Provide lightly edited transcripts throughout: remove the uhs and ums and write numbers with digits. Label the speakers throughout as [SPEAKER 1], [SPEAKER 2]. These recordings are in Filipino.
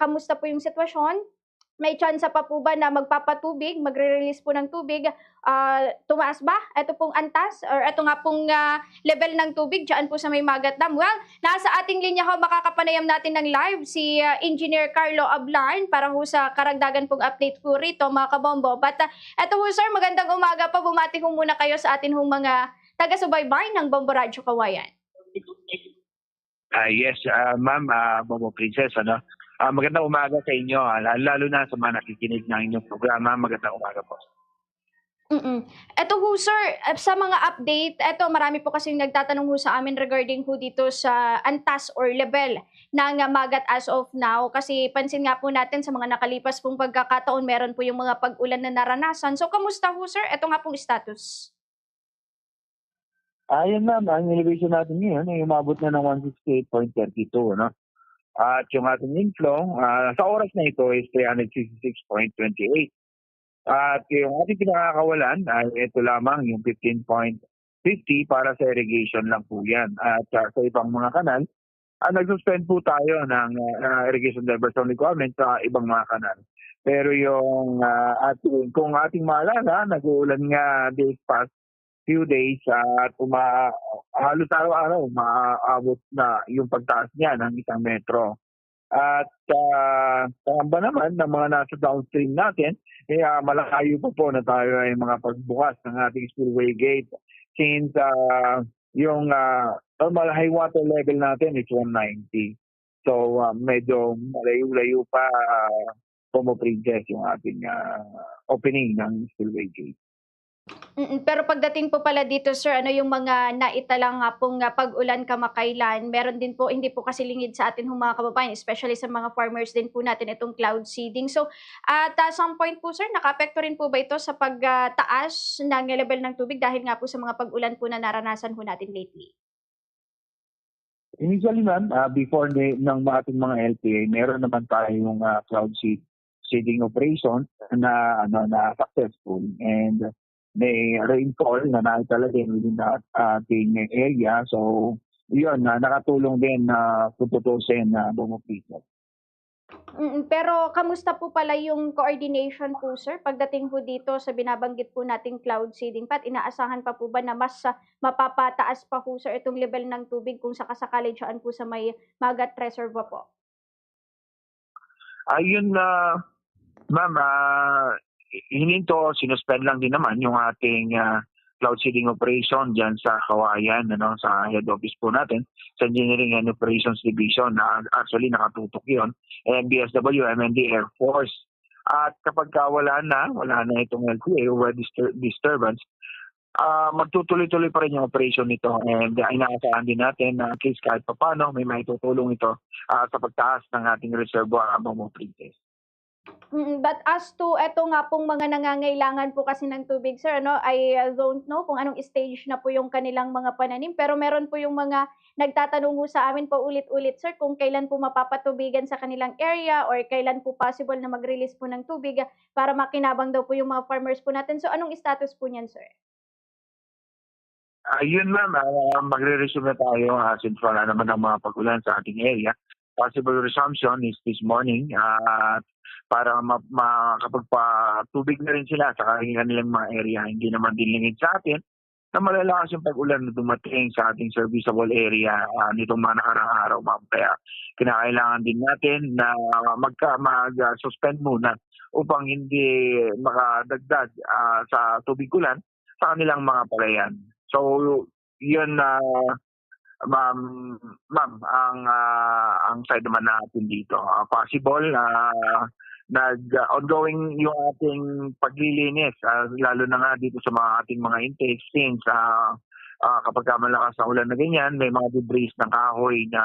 [SPEAKER 1] kamusta po yung sitwasyon? May tsansa pa po ba na magpapatubig, magre-release po ng tubig, tumaas ba eto pong antas or eto nga pong, level ng tubig diyaan po sa May Magat Dam? Well, nasa ating linya ho makakapanayam natin ng live si, Engineer Carlo Ablan para ho sa karagdagan pong update po rito mga kabombo. But, eto ho sir, magandang umaga po. Bumati ho muna kayo sa atin hong mga taga-subaybay ng Bombo Radyo Kawayan.
[SPEAKER 2] Yes, ma'am, Momo Princess, magandang umaga sa inyo, lalo na sa mga nakikinig ng inyong programa. Magandang umaga po.
[SPEAKER 1] Eto ho sir, sa mga update, eto marami po kasing nagtatanong ho sa amin regarding ho dito sa antas or level ng Magat as of now. Kasi pansin nga po natin sa mga nakalipas pong pagkakataon, meron po yung mga pag-ulan na naranasan. So kamusta ho sir? Eto nga pong status.
[SPEAKER 2] Ayun ma'am, ang elevation natin ngayon ay umabot na ng 168.32, no? At yung ating inflow, sa oras na ito is 366.28. At yung ating pinakakawalan ay ito lamang, yung 15.50 para sa irrigation lang po yan. At sa ibang mga kanal, nag-suspend po tayo ng irrigation diversion requirement sa ibang mga kanal. Pero yung kung ating maalala, nag-uulan nga days past few days at halos araw-araw maaabot na yung pagtaas niya ng 1 metro. At tamba naman ng mga nasa downstream natin, malayo po na tayo ay mga pagbukas ng ating spillway gate since yung normal high water level natin is 190. So medyo malayo-layo pa Princess yung ating opening ng spillway gate.
[SPEAKER 1] Pero pagdating po pala dito sir, ano yung mga naitalang nga pong pag-ulan kamakailan, meron din po, hindi po kasi lingid sa atin mga kababayan, especially sa mga farmers din po natin itong cloud seeding. So at some point po sir, nakaapekto rin po ba ito sa pagtaas ng level ng tubig dahil nga po sa mga pag-ulan po na naranasan po natin lately?
[SPEAKER 2] Initially ma'am, before ng ating mga LPA, meron naman tayong cloud seeding operation na successful, and may rainfall na naitala din within the ating area. So yun, nakatulong din na tututusin na bumupito.
[SPEAKER 1] Pero kamusta po pala yung coordination po sir pagdating po dito sa binabanggit po nating cloud seeding pat inaasahan pa po ba na mas mapapataas pa po sir itong level ng tubig kung sakasakali dyan po sa May Magat Reservoir po?
[SPEAKER 2] Ayun na ma'am, hininto, sinuspend lang din naman yung ating cloud seeding operation dyan sa Kawayan, sa head office po natin, sa Engineering and Operations Division, na actually nakatutok yun, BSW, MND, Air Force. At kapag wala na itong LTA, over disturbance, magtutuloy-tuloy pa rin yung operation nito, and inaasahan din natin na at least kahit paano may maitutulong ito sa pagtaas ng ating reservoir Momo Princess.
[SPEAKER 1] But as to eto nga pong mga nangangailangan po kasi ng tubig sir, I don't know kung anong stage na po yung kanilang mga pananim, pero meron po yung mga nagtatanong po sa amin po ulit-ulit sir kung kailan po mapapatubigan sa kanilang area or kailan po possible na mag-release po ng tubig para makinabang daw po yung mga farmers po natin. So anong status po niyan sir?
[SPEAKER 2] Yun ma'am, magre-resume na tayo since wala naman ang mga pag-ulan sa ating area. Possible resumption is this morning para makapagpatubig na rin sila sa kanilang mga area. Hindi naman din lingid sa atin na malalakas yung pag-ulan na dumating sa ating serviceable area nitong mga nakarang araw ma'am. Kaya kinakailangan din natin na mag-suspend muna upang hindi makadagdag sa tubig ulan sa kanilang mga palayan. So yun ma'am, ang side naman natin dito, possible ongoing yung ating paglilinis, lalo na nga dito sa mga ating mga intakes, since kapag malakas na ulan na ganyan, may mga debris ng kahoy na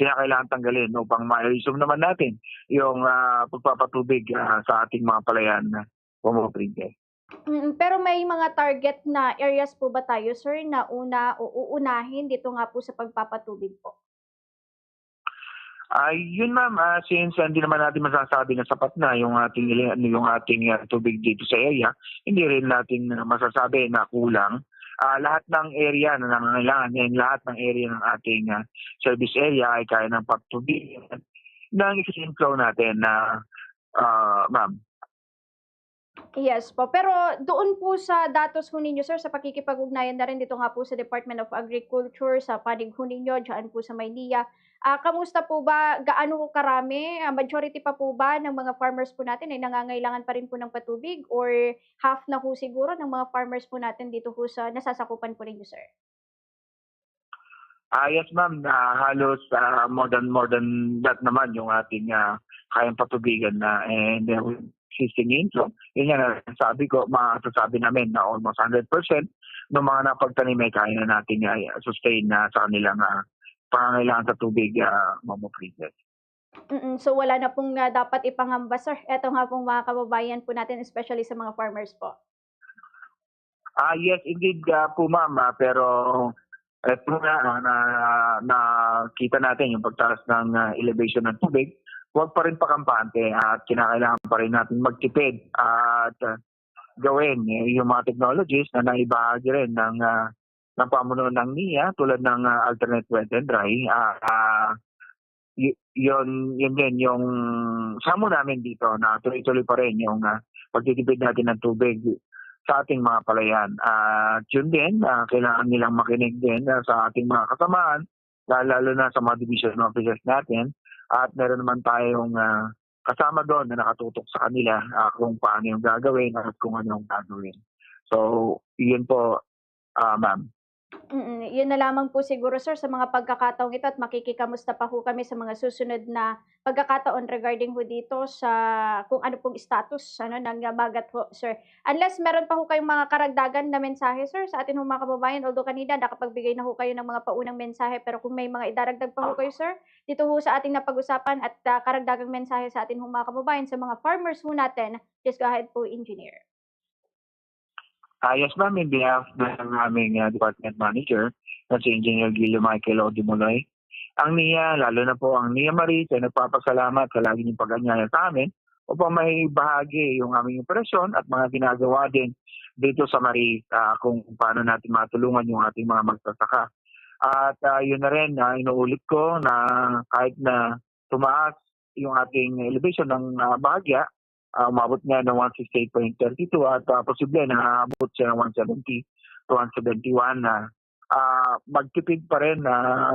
[SPEAKER 2] kinakailangan tanggalin upang ma-resume naman natin yung pagpapatubig sa ating mga palayan Princess.
[SPEAKER 1] Pero may mga target na areas po ba tayo sir na uunahin dito nga po sa pagpapatubig po?
[SPEAKER 2] Yun ma'am, since hindi naman natin masasabi na sapat na yung ating tubig dito sa area, hindi rin natin masasabi na kulang. Lahat ng area na nangangailangan, lahat ng area ng ating service area ay kaya ng pagtubigan ng inflow natin na ma'am.
[SPEAKER 1] Yes po. Pero doon po sa datos ho ninyo, sir, sa pakikipag-ugnayan na rin dito nga po sa Department of Agriculture, sa panig ho ninyo, dyan po sa Maynila, kamusta po ba, gaano ho karami, majority pa po ba ng mga farmers po natin ay nangangailangan pa rin po ng patubig or half na ho siguro ng mga farmers po natin dito ho sa nasasakupan po ninyo, sir?
[SPEAKER 2] Yes ma'am, halos more than that naman yung ating kayang patubigan na and existing inflow. Yun yan, sabi ko, masasabi namin na almost 100% ng mga napagtanim ay kaya na natin sustain na sa kanilang pangangailangan sa tubig, Momo Princess.
[SPEAKER 1] So wala na pong dapat ipangamba, sir. Eto nga pong mga kababayan po natin, especially sa mga farmers po.
[SPEAKER 2] Yes, indeed po ma'am, pero eto nga nakita natin yung pagtaas ng elevation ng tubig. Huwag pa rin pakampante at kinakailangan pa rin natin magtipid at gawin yung mga technologies na naibahagi rin ng pamunuan ng NIA tulad ng alternate wet and dry. Yun din yung samo namin dito na tuloy-tuloy pa rin yung pagtitipid natin ng tubig sa ating mga palayan. At yun din, kailangan nilang makinig din sa ating mga kasamaan, lalo na sa mga division officers natin. At meron naman tayong kasama doon na nakatutok sa kanila kung paano yung gagawin at kung ano yung gagawin. So, yun po, ma'am.
[SPEAKER 1] Yun na lamang po siguro, sir, sa mga pagkakataong ito at makikikamusta pa ho kami sa mga susunod na pagkakataon regarding ho dito sa kung ano pong status ng bagat ho, sir. Unless meron pa ho kayong mga karagdagan na mensahe, sir, sa atin ho mga kababayan. Although kanina nakapagbigay na ho kayo ng mga paunang mensahe, pero kung may mga idaragdag pa ho kayo, sir, dito ho sa ating napag-usapan at karagdagang mensahe sa atin ho mga kababayan, sa mga farmers ho natin, just go ahead po, engineer.
[SPEAKER 2] Yes ma'am, in behalf ng aming department manager na si Engineer Guillermo Michael Odimuloy, ang NIA, lalo na po ang NIA Maris, ay nagpapasalamat sa lagi niyong pag-anyaya sa amin upang may bahagi yung aming operasyon at mga ginagawa din dito sa Maris kung paano natin matulungan yung ating mga magsasaka. At yun na rin, inuulit ko na kahit na tumaas yung ating elevation ng bahagya, umabot nga ng 168.32 at posible na aabot siya ng 170 to 171 na magtipid pa rin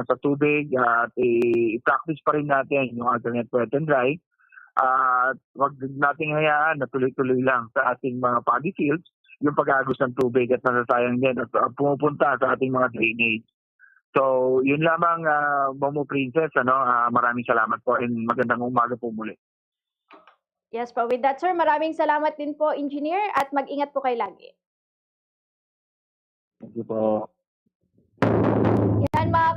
[SPEAKER 2] sa tubig at i-practice pa rin natin yung alternate wet and dry at wag nating hayaan na tuloy-tuloy lang sa ating mga paddy fields yung pag-agos ng tubig at nasasayang din at pumupunta sa ating mga drainage. So, yun lamang, Momo Princess, maraming salamat po and magandang umaga po muli.
[SPEAKER 1] Yes po. With that, sir, maraming salamat din po, engineer, at mag-ingat po kayo lagi.
[SPEAKER 2] Thank you po.
[SPEAKER 1] Yan mga